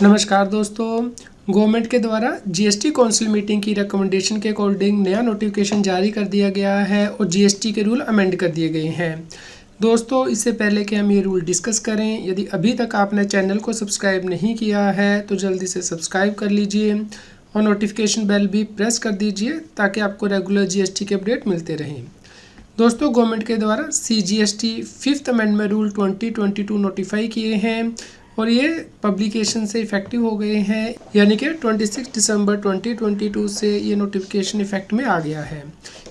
नमस्कार दोस्तों। गवर्नमेंट के द्वारा जीएसटी काउंसिल मीटिंग की रिकमेंडेशन के अकॉर्डिंग नया नोटिफिकेशन जारी कर दिया गया है और जीएसटी के रूल अमेंड कर दिए गए हैं। दोस्तों, इससे पहले कि हम ये रूल डिस्कस करें, यदि अभी तक आपने चैनल को सब्सक्राइब नहीं किया है तो जल्दी से सब्सक्राइब कर लीजिए और नोटिफिकेशन बेल भी प्रेस कर दीजिए ताकि आपको रेगुलर जीएसटी के अपडेट मिलते रहें। दोस्तों, गवर्नमेंट के द्वारा CGST 5th amendment rule 2022 notify किए हैं और ये पब्लिकेशन से इफेक्टिव हो गए हैं, यानी कि 26 दिसंबर 2022 से ये नोटिफिकेशन इफेक्ट में आ गया है।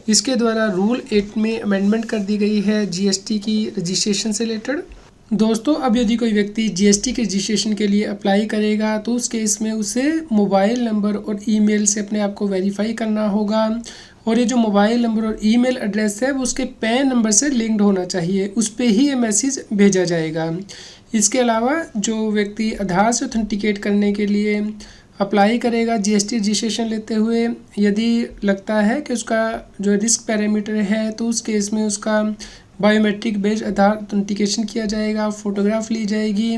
इसके द्वारा रूल 8 में अमेंडमेंट कर दी गई है जीएसटी की रजिस्ट्रेशन से रिलेटेड। दोस्तों, अब यदि कोई व्यक्ति जीएसटी के रजिस्ट्रेशन के लिए अप्लाई करेगा तो उस केस में उसे मोबाइल नंबर और ईमेल से अपने आप को वेरीफाई करना होगा और ये जो मोबाइल नंबर और ईमेल एड्रेस है वो उसके पैन नंबर से लिंक्ड होना चाहिए, उस पर ही ये मैसेज भेजा जाएगा। इसके अलावा जो व्यक्ति आधार से ऑथेंटिकेट करने के लिए अप्लाई करेगा जीएसटी रजिस्ट्रेशन लेते हुए, यदि लगता है कि उसका जो रिस्क पैरामीटर है तो उस केस में उसका बायोमेट्रिक बेस्ड आधार ऑथेंटिकेशन किया जाएगा, फ़ोटोग्राफ ली जाएगी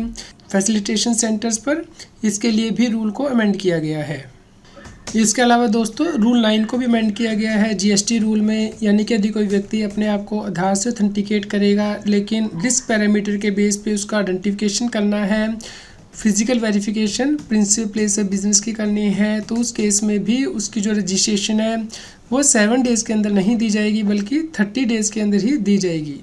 फैसिलिटेशन सेंटर्स पर। इसके लिए भी रूल को अमेंड किया गया है। इसके अलावा दोस्तों, रूल 9 को भी अमेंड किया गया है जीएसटी रूल में, यानी कि यदि कोई व्यक्ति अपने आप को आधार से ऑथेंटिकेट करेगा लेकिन रिस्क पैरामीटर के बेस पे उसका आइडेंटिफिकेशन करना है, physical verification principal place of business की करनी है, तो उस केस में भी उसकी जो रजिस्ट्रेशन है वो 7 डेज़ के अंदर नहीं दी जाएगी बल्कि 30 डेज़ के अंदर ही दी जाएगी।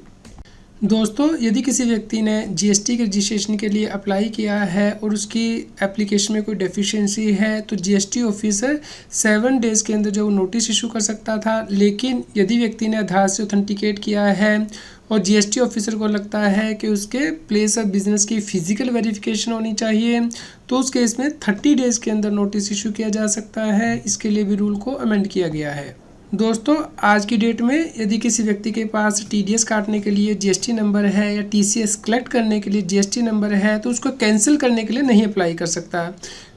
दोस्तों, यदि किसी व्यक्ति ने जीएसटी के रजिस्ट्रेशन के लिए अप्लाई किया है और उसकी एप्लीकेशन में कोई डेफिशिएंसी है तो जीएसटी ऑफिसर 7 डेज़ के अंदर जो नोटिस इशू कर सकता था, लेकिन यदि व्यक्ति ने आधार से ऑथेंटिकेट किया है और जीएसटी ऑफिसर को लगता है कि उसके प्लेस ऑफ बिजनेस की फ़िज़िकल वेरिफिकेशन होनी चाहिए तो उस केस में 30 डेज़ के अंदर नोटिस इशू किया जा सकता है। इसके लिए भी रूल को अमेंड किया गया है। दोस्तों, आज की डेट में यदि किसी व्यक्ति के पास टीडीएस काटने के लिए जीएसटी नंबर है या टीसीएस कलेक्ट करने के लिए जीएसटी नंबर है तो उसको कैंसिल करने के लिए नहीं अप्लाई कर सकता,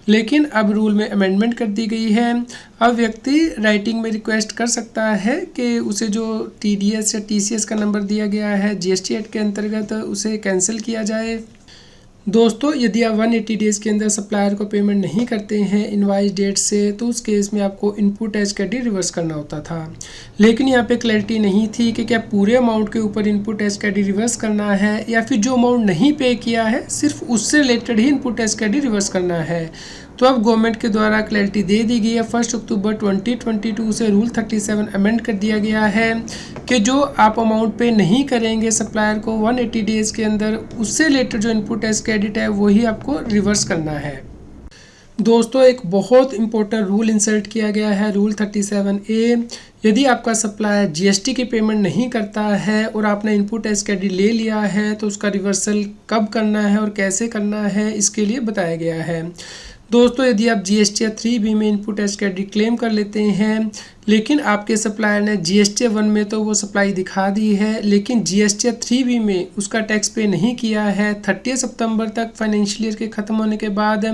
लेकिन अब रूल में अमेंडमेंट कर दी गई है। अब व्यक्ति राइटिंग में रिक्वेस्ट कर सकता है कि उसे जो टीडीएस या टीसीएस का नंबर दिया गया है जीएसटी एक्ट के अंतर्गत उसे कैंसिल किया जाए। दोस्तों, यदि आप 180 डेज़ के अंदर सप्लायर को पेमेंट नहीं करते हैं इनवाइस डेट से तो उस केस में आपको इनपुट टैक्स क्रेडिट रिवर्स करना होता था, लेकिन यहाँ पे क्लैरिटी नहीं थी कि क्या पूरे अमाउंट के ऊपर इनपुट टैक्स क्रेडिट रिवर्स करना है या फिर जो अमाउंट नहीं पे किया है सिर्फ उससे रिलेटेड ही इनपुट टैक्स क्रेडिट रिवर्स करना है। तो अब गवर्नमेंट के द्वारा क्लैरिटी दे दी गई है। 1 अक्टूबर 2022 से रूल 37 अमेंड कर दिया गया है कि जो आप अमाउंट पे नहीं करेंगे सप्लायर को 180 डेज़ के अंदर, उससे रिलेटेड जो इनपुट टैक्स क्रेडिट है वही आपको रिवर्स करना है। दोस्तों, एक बहुत इंपॉर्टेंट रूल इंसर्ट किया गया है, रूल 37A। यदि आपका सप्लायर जीएसटी की पेमेंट नहीं करता है और आपने इनपुट टैक्स क्रेडिट ले लिया है तो उसका रिवर्सल कब करना है और कैसे करना है इसके लिए बताया गया है। दोस्तों, यदि आप जीएसटी 3B में इनपुट टैक्स क्रेडिट क्लेम कर लेते हैं लेकिन आपके सप्लायर ने जीएसटी 1 में तो वो सप्लाई दिखा दी है लेकिन जीएसटी 3B में उसका टैक्स पे नहीं किया है 30 सितंबर तक फाइनेंशियल ईयर के ख़त्म होने के बाद,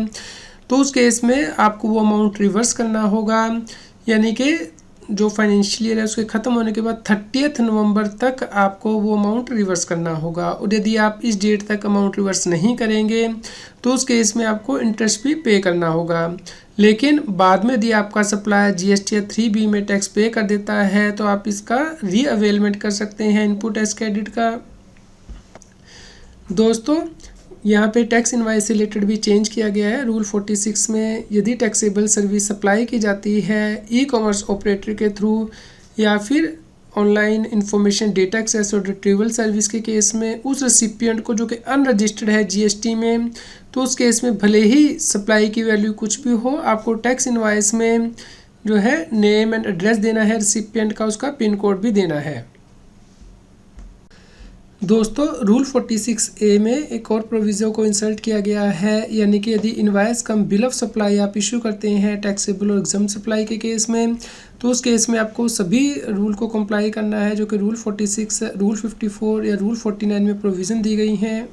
तो उस केस में आपको वो अमाउंट रिवर्स करना होगा, यानी कि जो फाइनेंशियल ईयर है उसके ख़त्म होने के बाद 30 नवंबर तक आपको वो अमाउंट रिवर्स करना होगा। और यदि आप इस डेट तक अमाउंट रिवर्स नहीं करेंगे तो उस केस में आपको इंटरेस्ट भी पे करना होगा, लेकिन बाद में यदि आपका सप्लायर जीएसटी 3B में टैक्स पे कर देता है तो आप इसका रीअवेलमेंट कर सकते हैं इनपुट टैक्स क्रेडिट का। दोस्तों, यहाँ पे टैक्स इनवाइस से रिलेटेड भी चेंज किया गया है। रूल 46 में यदि टैक्सेबल सर्विस सप्लाई की जाती है ई कॉमर्स ऑपरेटर के थ्रू या फिर ऑनलाइन इंफॉर्मेशन डेटा एक्सेस और रिट्रीवल सर्विस के केस में उस रेसिपिएंट को जो कि अनरजिस्टर्ड है जीएसटी में, तो उस केस में भले ही सप्लाई की वैल्यू कुछ भी हो, आपको टैक्स इनवाइस में जो है नेम एंड एड्रेस देना है रेसिपिएंट का, उसका पिन कोड भी देना है। दोस्तों, रूल 46A में एक और प्रोविज़न को इंसर्ट किया गया है, यानी कि यदि invoice come bill of supply आप इशू करते हैं टैक्सेबल और एग्जाम सप्लाई के केस में, तो उस केस में आपको सभी रूल को कंप्लाई करना है जो कि रूल 46, रूल 54 या रूल 49 में प्रोविज़न दी गई हैं।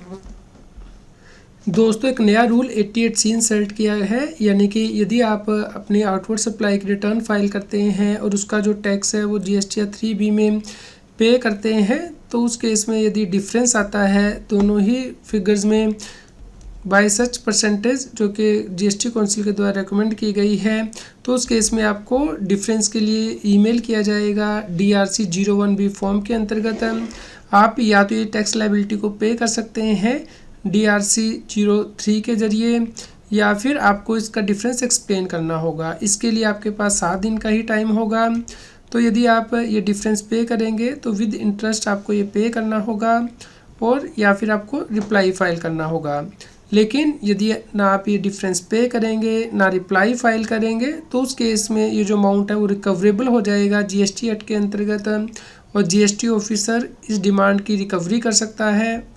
दोस्तों, एक नया रूल 88C इंसर्ट किया है, यानी कि यदि आप अपने आउटवर्ड सप्लाई की रिटर्न फाइल करते हैं और उसका जो टैक्स है वो जीएसटी 3B में पे करते हैं तो उस केस में यदि डिफरेंस आता है दोनों ही फिगर्स में बाय सच परसेंटेज जो कि जीएसटी काउंसिल के द्वारा रिकमेंड की गई है, तो उस केस में आपको डिफरेंस के लिए ईमेल किया जाएगा। DRC 01B फॉर्म के अंतर्गत आप या तो ये टैक्स लायबिलिटी को पे कर सकते हैं DRC 03 के ज़रिए, या फिर आपको इसका डिफरेंस एक्सप्लेन करना होगा। इसके लिए आपके पास 7 दिन का ही टाइम होगा। तो यदि आप ये डिफरेंस पे करेंगे तो विद इंटरेस्ट आपको ये पे करना होगा, और या फिर आपको रिप्लाई फाइल करना होगा। लेकिन यदि ना आप ये डिफरेंस पे करेंगे ना रिप्लाई फाइल करेंगे, तो उस केस में ये जो अमाउंट है वो रिकवरेबल हो जाएगा GST एक्ट के अंतर्गत, और GST ऑफिसर इस डिमांड की रिकवरी कर सकता है।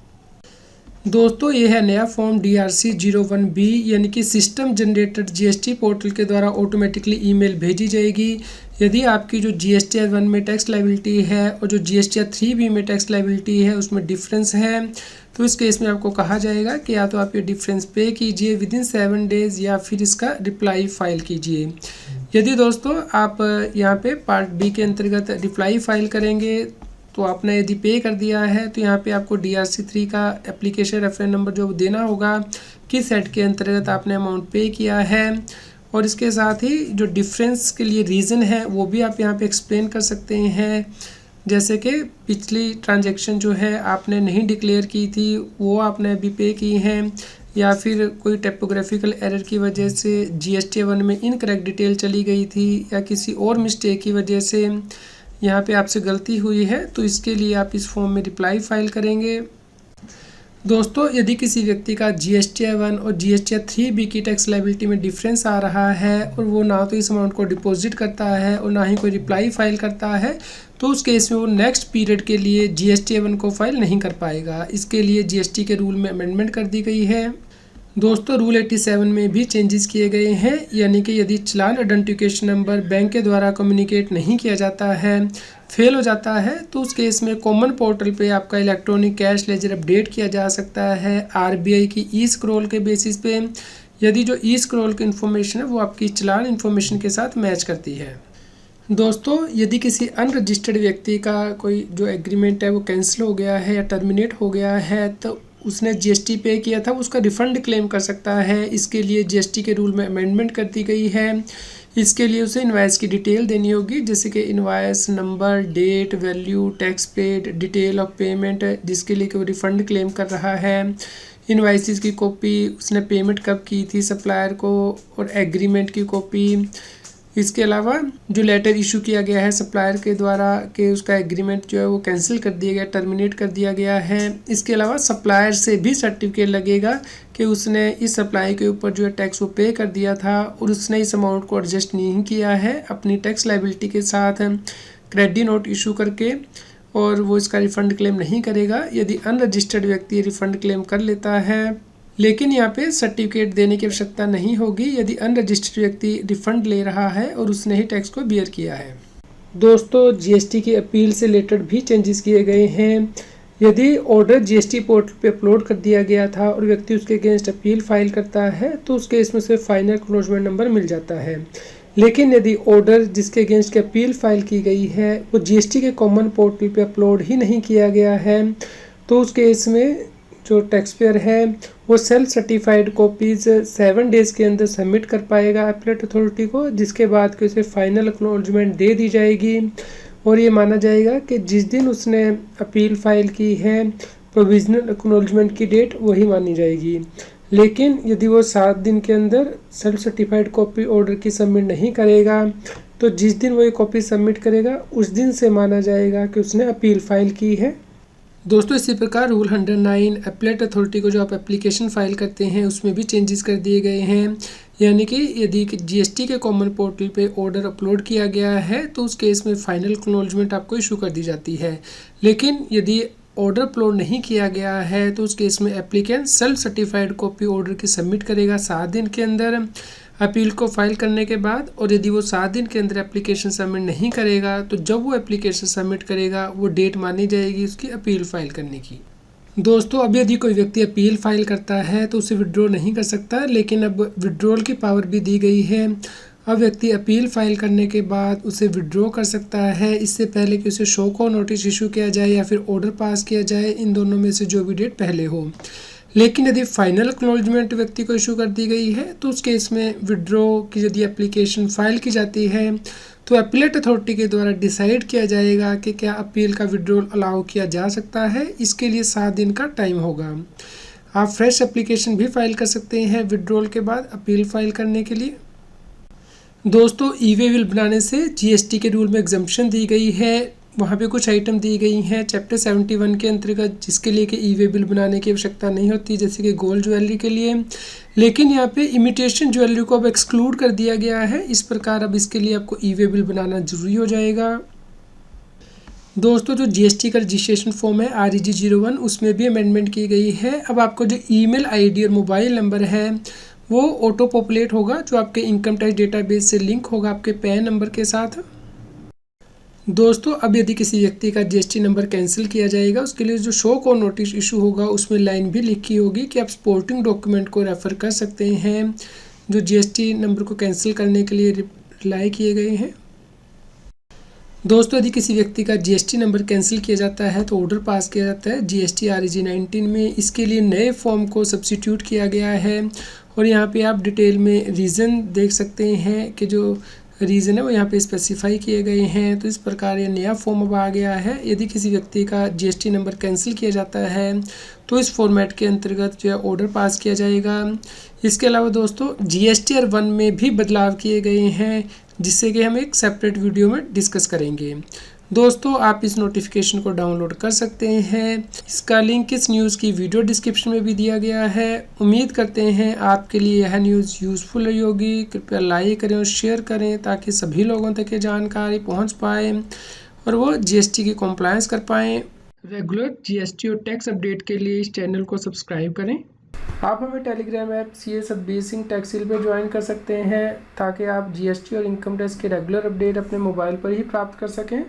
दोस्तों, ये है नया फॉर्म DRC 01B, यानी कि सिस्टम जनरेटेड GST पोर्टल के द्वारा ऑटोमेटिकली ईमेल भेजी जाएगी। यदि आपकी जो GSTR 1 में टैक्स लायबिलिटी है और जो GSTR 3B में टैक्स लायबिलिटी है उसमें डिफरेंस है, तो इस केस में आपको कहा जाएगा कि या तो आप ये डिफरेंस पे कीजिए विदिन 7 डेज़, या फिर इसका रिप्लाई फाइल कीजिए। यदि दोस्तों आप यहाँ पे पार्ट बी के अंतर्गत रिप्लाई फाइल करेंगे, तो आपने यदि पे कर दिया है तो यहाँ पे आपको DRC 3 का एप्लीकेशन रेफरेंस नंबर जो देना होगा किस सेट के अंतर्गत आपने अमाउंट पे किया है, और इसके साथ ही जो डिफरेंस के लिए रीज़न है वो भी आप यहाँ पे एक्सप्लेन कर सकते हैं। जैसे कि पिछली ट्रांजैक्शन जो है आपने नहीं डिक्लेयर की थी वो आपने अभी पे की हैं, या फिर कोई टाइपोग्राफिकल एरर की वजह से GST 1 में इनकरेक्ट डिटेल चली गई थी, या किसी और मिस्टेक की वजह से यहाँ पे आपसे गलती हुई है, तो इसके लिए आप इस फॉर्म में रिप्लाई फाइल करेंगे। दोस्तों, यदि किसी व्यक्ति का GSTR 1 और GSTR 3B की टैक्स लायबिलिटी में डिफरेंस आ रहा है और वो ना तो इस अमाउंट को डिपॉजिट करता है और ना ही कोई रिप्लाई फाइल करता है, तो उस केस में वो नेक्स्ट पीरियड के लिए GSTR 1 को फाइल नहीं कर पाएगा। इसके लिए GST के रूल में अमेंडमेंट कर दी गई है। दोस्तों, रूल 87 में भी चेंजेस किए गए हैं, यानी कि यदि चालान आइडेंटिफिकेशन नंबर बैंक के द्वारा कम्युनिकेट नहीं किया जाता है, फेल हो जाता है, तो उस केस में कॉमन पोर्टल पे आपका इलेक्ट्रॉनिक कैश लेजर अपडेट किया जा सकता है RBI की ई-स्क्रॉल के बेसिस पे, यदि जो ई-स्क्रॉल की इन्फॉर्मेशन है वो आपकी चालान इन्फॉर्मेशन के साथ मैच करती है। दोस्तों, यदि किसी अनरजिस्टर्ड व्यक्ति का कोई जो एग्रीमेंट है वो कैंसिल हो गया है या टर्मिनेट हो गया है, तो उसने GST पे किया था उसका रिफ़ंड क्लेम कर सकता है। इसके लिए GST के रूल में अमेंडमेंट कर दी गई है। इसके लिए उसे इनवाइस की डिटेल देनी होगी, जैसे कि invoice number, date, value, tax paid, detail of payment जिसके लिए कि वो रिफ़ंड क्लेम कर रहा है, इनवाइसेस की कॉपी, उसने पेमेंट कब की थी सप्लायर को, और एग्रीमेंट की कॉपी। इसके अलावा जो लेटर इशू किया गया है सप्लायर के द्वारा कि उसका एग्रीमेंट जो है वो कैंसिल कर दिया गया, टर्मिनेट कर दिया गया है। इसके अलावा सप्लायर से भी सर्टिफिकेट लगेगा कि उसने इस सप्लाई के ऊपर जो है टैक्स वो पे कर दिया था और उसने इस अमाउंट को एडजस्ट नहीं किया है अपनी टैक्स लायबिलिटी के साथ क्रेडिट नोट इशू करके, और वो इसका रिफ़ंड क्लेम नहीं करेगा। यदि अनरजिस्टर्ड व्यक्ति रिफ़ंड क्लेम कर लेता है, लेकिन यहाँ पे सर्टिफिकेट देने की आवश्यकता नहीं होगी यदि अनरजिस्टर्ड व्यक्ति रिफंड ले रहा है और उसने ही टैक्स को बियर किया है। दोस्तों, GST की अपील से रिलेटेड भी चेंजेस किए गए हैं। यदि ऑर्डर GST पोर्टल पे अपलोड कर दिया गया था और व्यक्ति उसके अगेंस्ट अपील फाइल करता है, तो उस केस में से फाइनल एक्नॉलेजमेंट नंबर मिल जाता है। लेकिन यदि ऑर्डर जिसके अगेंस्ट की अपील फाइल की गई है वो GST के कॉमन पोर्टल पे अपलोड ही नहीं किया गया है, तो उस केस में जो टैक्स पेयर है वो सेल्फ सर्टिफाइड कॉपीज़ 7 डेज़ के अंदर सबमिट कर पाएगा एपीलेट अथॉरिटी को, जिसके बाद कि उसे फाइनल एक्नॉलेजमेंट दे दी जाएगी और ये माना जाएगा कि जिस दिन उसने अपील फाइल की है प्रोविजनल एक्नॉलेजमेंट की डेट वही मानी जाएगी। लेकिन यदि वो 7 दिन के अंदर सेल्फ सर्टिफाइड कॉपी ऑर्डर की सबमिट नहीं करेगा, तो जिस दिन वो ये कॉपी सबमिट करेगा उस दिन से माना जाएगा कि उसने अपील फाइल की है। दोस्तों, इसी प्रकार रूल 109 एपीलेट अथॉरिटी को जो आप एप्लीकेशन फाइल करते हैं उसमें भी चेंजेस कर दिए गए हैं। यानी कि यदि GST के कॉमन पोर्टल पे ऑर्डर अपलोड किया गया है तो उस केस में फाइनल एक्नॉलेजमेंट आपको इशू कर दी जाती है। लेकिन यदि ऑर्डर अपलोड नहीं किया गया है तो उस केस में applicant self certified copy order की सबमिट करेगा 7 दिन के अंदर अपील को फाइल करने के बाद, और यदि वो 7 दिन के अंदर एप्लीकेशन सबमिट नहीं करेगा तो जब वो एप्लीकेशन सबमिट करेगा वो डेट मानी जाएगी उसकी अपील फाइल करने की। दोस्तों, अब यदि कोई व्यक्ति अपील फाइल करता है तो उसे विड्रॉ नहीं कर सकता, लेकिन अब विड्रॉल की पावर भी दी गई है। अब व्यक्ति अपील फाइल करने के बाद उसे विड्रॉ कर सकता है, इससे पहले कि उसे शो को नोटिस इशू किया जाए या फिर ऑर्डर पास किया जाए, इन दोनों में से जो भी डेट पहले हो। लेकिन यदि फाइनल एक्नॉलेजमेंट व्यक्ति को इशू कर दी गई है तो उस केस में विड्रॉ की यदि एप्लीकेशन फाइल की जाती है तो अपीलेट अथॉरिटी के द्वारा डिसाइड किया जाएगा कि क्या अपील का विड्रॉल अलाउ किया जा सकता है। इसके लिए 7 दिन का टाइम होगा। आप फ्रेश एप्लीकेशन भी फाइल कर सकते हैं विड्रॉल के बाद अपील फाइल करने के लिए। दोस्तों, ई वे बिल बनाने से जीएसटी के रूल में एग्जम्पशन दी गई है। वहाँ पे कुछ आइटम दी गई हैं चैप्टर 71 के अंतर्गत, जिसके लिए कि ई वे बिल बनाने की आवश्यकता नहीं होती, जैसे कि गोल्ड ज्वेलरी के लिए। लेकिन यहाँ पे इमिटेशन ज्वेलरी को अब एक्सक्लूड कर दिया गया है। इस प्रकार अब इसके लिए आपको ई वे बिल बनाना जरूरी हो जाएगा। दोस्तों, जो जीएसटी का रजिस्ट्रेशन फॉर्म है REG 01, उसमें भी अमेंडमेंट की गई है। अब आपको जो ईमेल आईडी और मोबाइल नंबर है वो ऑटो पॉपुलेट होगा, जो आपके इनकम टैक्स डेटाबेस से लिंक होगा आपके पैन नंबर के साथ। दोस्तों, अब यदि किसी व्यक्ति का जीएसटी नंबर कैंसिल किया जाएगा, उसके लिए जो शो कॉज नोटिस इशू होगा उसमें लाइन भी लिखी होगी कि आप सपोर्टिंग डॉक्यूमेंट को रेफ़र कर सकते हैं जो जीएसटी नंबर को कैंसिल करने के लिए रिप्लाई किए गए हैं। दोस्तों, यदि किसी व्यक्ति का जीएसटी नंबर कैंसिल किया जाता है तो ऑर्डर पास किया जाता है GST REG 19 में। इसके लिए नए फॉर्म को सब्सिट्यूट किया गया है और यहाँ पे आप डिटेल में रीज़न देख सकते हैं कि जो रीज़न है वो यहाँ पे स्पेसिफाई किए गए हैं। तो इस प्रकार ये नया फॉर्म अब आ गया है। यदि किसी व्यक्ति का जीएसटी नंबर कैंसिल किया जाता है तो इस फॉर्मेट के अंतर्गत जो है ऑर्डर पास किया जाएगा। इसके अलावा दोस्तों, GSTR 1 में भी बदलाव किए गए हैं, जिससे कि हम एक सेपरेट वीडियो में डिस्कस करेंगे। दोस्तों, आप इस नोटिफिकेशन को डाउनलोड कर सकते हैं। इसका लिंक इस न्यूज़ की वीडियो डिस्क्रिप्शन में भी दिया गया है। उम्मीद करते हैं आपके लिए यह न्यूज़ यूज़फुल रही होगी। कृपया लाइक करें और शेयर करें ताकि सभी लोगों तक ये जानकारी पहुंच पाए और वो जीएसटी की कॉम्प्लायंस कर पाएँ। रेगुलर जीएसटी और टैक्स अपडेट के लिए इस चैनल को सब्सक्राइब करें। आप हमें telegram app CA Satbir Singh टैक्सील पर ज्वाइन कर सकते हैं ताकि आप जीएसटी और इनकम टैक्स के रेगुलर अपडेट अपने मोबाइल पर ही प्राप्त कर सकें।